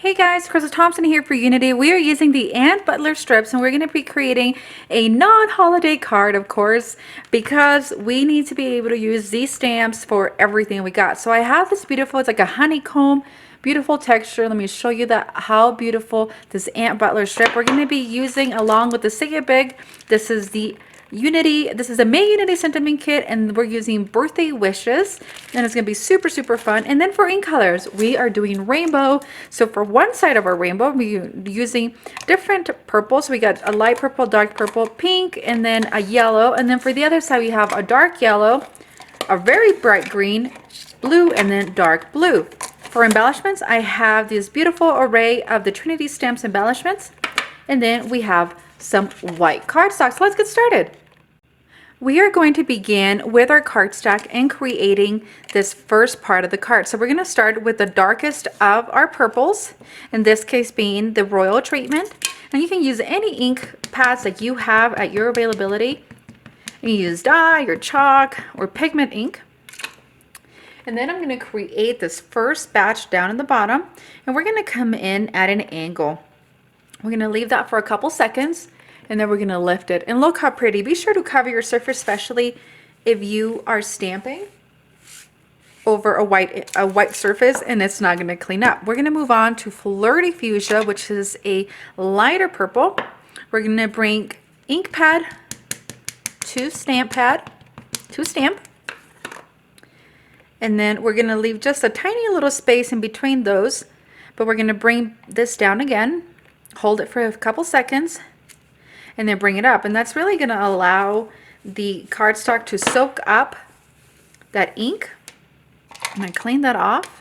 Hey guys, Crystal Thompson here for Unity. We are using the Ant Butler strips and we're going to be creating a non-holiday card, of course, because we need to be able to use these stamps for everything we got. So I have this beautiful, it's like a honeycomb, beautiful texture. Let me show you that how beautiful this Ant Butler strip. We're going to be using along with the Say It Big. This is the Unity, this is a May Unity sentiment kit, and we're using birthday wishes, and it's gonna be super fun. And then for ink colors, we are doing rainbow. So for one side of our rainbow, we're using different purples. So we got a light purple, dark purple, pink, and then a yellow. And then for the other side, we have a dark yellow, a very bright green, blue, and then dark blue. For embellishments, I have this beautiful array of the Trinity Stamps embellishments, and then we have some white cardstock. So let's get started. We are going to begin with our cardstock and creating this first part of the card. So we're going to start with the darkest of our purples, in this case being the Royal Treatment. And you can use any ink pads that you have at your availability. You can use dye or chalk or pigment ink. And then I'm going to create this first batch down in the bottom, and we're going to come in at an angle. We're going to leave that for a couple seconds, and then we're going to lift it. And look how pretty. Be sure to cover your surface, especially if you are stamping over a white surface and it's not going to clean up. We're going to move on to Flirty Fuchsia, which is a lighter purple. We're going to bring ink pad to stamp pad to stamp. And then we're going to leave just a tiny little space in between those, but we're going to bring this down again, hold it for a couple seconds, and then bring it up. And that's really going to allow the cardstock to soak up that ink. I'm going to clean that off.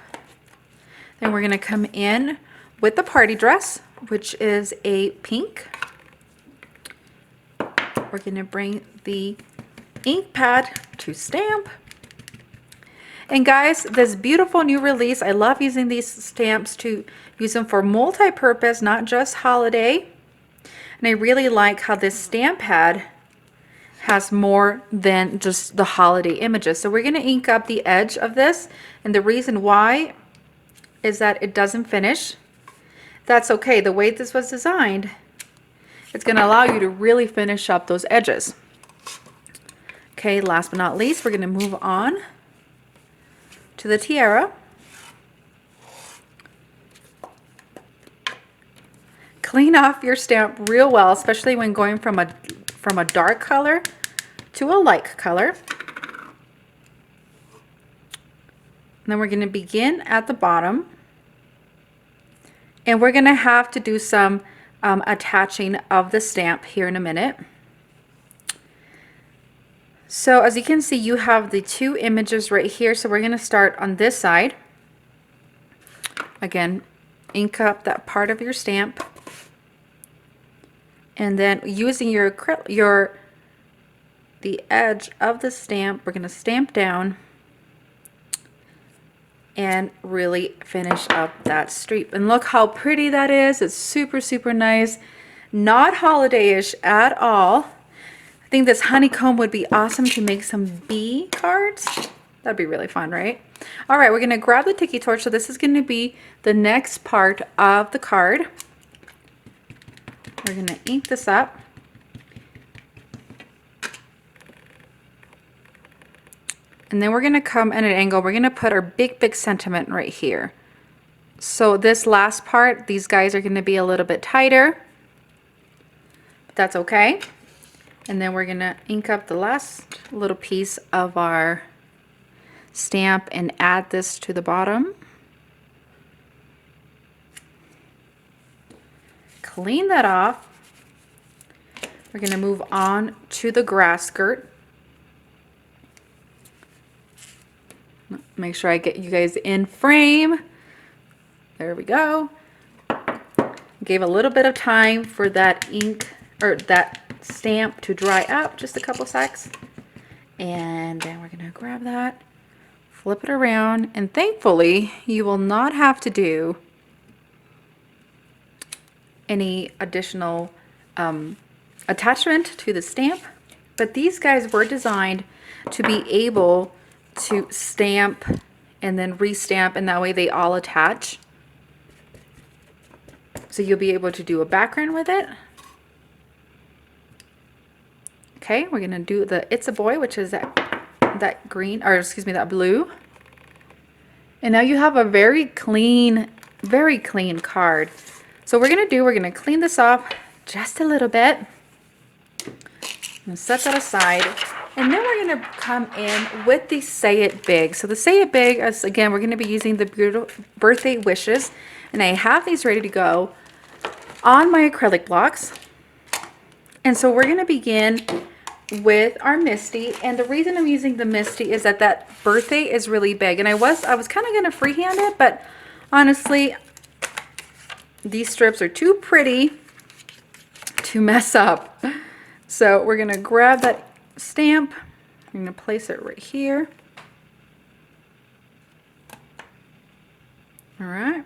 Then we're going to come in with the party dress, which is a pink. We're going to bring the ink pad to stamp. And guys, this beautiful new release, I love using these stamps to use them for multi-purpose, not just holiday. And I really like how this stamp pad has more than just the holiday images. So we're going to ink up the edge of this. And the reason why is that it doesn't finish. That's okay. The way this was designed, it's going to allow you to really finish up those edges. Okay, last but not least, we're going to move on to the tiara. Clean off your stamp real well, especially when going from a dark color to a light color. And then we're going to begin at the bottom, and we're going to have to do some attaching of the stamp here in a minute. So as you can see, you have the two images right here. So we're going to start on this side. Again, ink up that part of your stamp. And then using the edge of the stamp, we're going to stamp down and really finish up that streak. And look how pretty that is. It's super nice. Not holiday-ish at all. I think this honeycomb would be awesome to make some bee cards. That'd be really fun, right? All right, we're going to grab the tiki torch. So this is going to be the next part of the card. We're going to ink this up. And then we're going to come at an angle. We're going to put our big sentiment right here. So this last part, these guys are going to be a little bit tighter. But that's okay. And then we're going to ink up the last little piece of our stamp and add this to the bottom. Clean that off. We're going to move on to the grass skirt. Make sure I get you guys in frame. There we go. Gave a little bit of time for that ink or that stamp to dry up, just a couple seconds. And then we're going to grab that, flip it around, and thankfully you will not have to do any additional attachment to the stamp, but these guys were designed to be able to stamp and then restamp, and that way they all attach. So you'll be able to do a background with it. Okay, we're gonna do the It's a Boy, which is that green, or excuse me, that blue. And now you have a very clean card. So we're gonna clean this off just a little bit and set that aside. And then we're gonna come in with the Say It Big. So the Say It Big, as again, we're gonna be using the beautiful birthday wishes, and I have these ready to go on my acrylic blocks. And so we're gonna begin with our Misty, and the reason I'm using the Misty is that birthday is really big, and I was kind of gonna freehand it, but honestly these strips are too pretty to mess up. So we're gonna grab that stamp, I'm gonna place it right here. All right,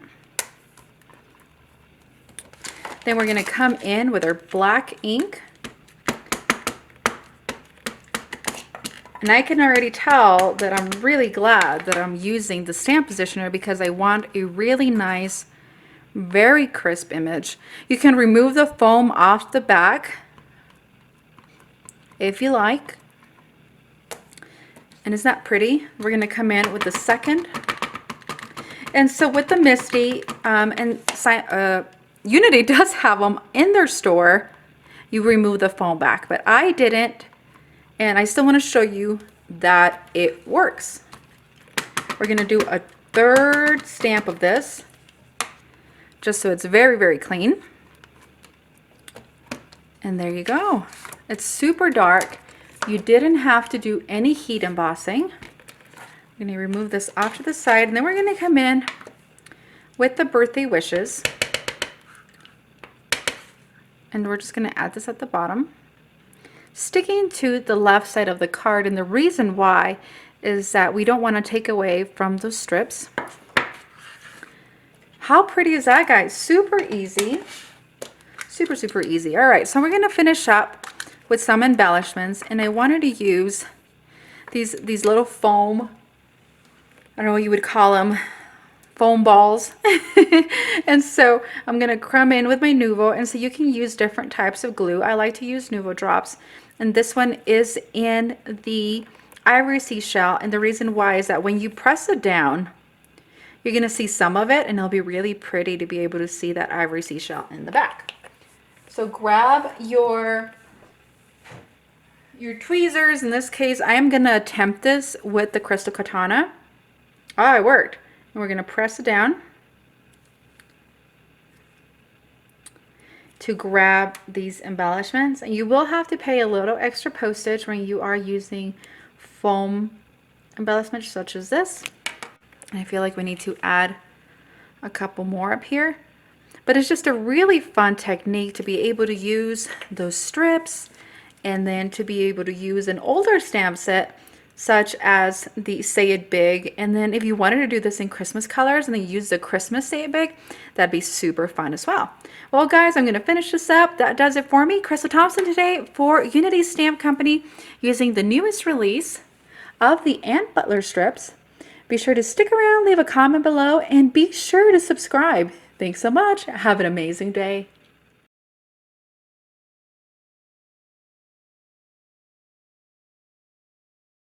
then we're gonna come in with our black ink. And I can already tell that I'm really glad that I'm using the stamp positioner, because I want a really nice, very crisp image. You can remove the foam off the back if you like. And isn't that pretty? We're gonna come in with the second. And so with the Misty, Unity does have them in their store, you remove the foam back, but I didn't. And I still want to show you that it works. We're going to do a third stamp of this, just so it's very, very clean. And there you go. It's super dark. You didn't have to do any heat embossing. I'm going to remove this off to the side, and then we're going to come in with the birthday wishes. And we're just going to add this at the bottom, sticking to the left side of the card. And the reason why is that we don't want to take away from those strips. How pretty is that, guys? Super easy. Super, super easy. All right, so we're going to finish up with some embellishments, and I wanted to use these little foam, I don't know what you would call them, foam balls. And so I'm going to crumb in with my Nuvo, and so you can use different types of glue. I like to use Nuvo drops, and this one is in the ivory seashell, and the reason why is that when you press it down, you're going to see some of it, and it'll be really pretty to be able to see that ivory seashell in the back. So grab your tweezers. In this case, I am going to attempt this with the Crystal Katana. Oh, it worked. And we're going to press it down to grab these embellishments. And you will have to pay a little extra postage when you are using foam embellishments such as this. And I feel like we need to add a couple more up here. But it's just a really fun technique to be able to use those strips, and then to be able to use an older stamp set such as the Say It Big. And then if you wanted to do this in Christmas colors and then use the Christmas Say It Big, that'd be super fun as well. Well, guys, I'm going to finish this up. That does it for me. Crystal Thompson today for Unity Stamp Company, using the newest release of the Ann Butler strips. Be sure to stick around, leave a comment below, and be sure to subscribe. Thanks so much. Have an amazing day.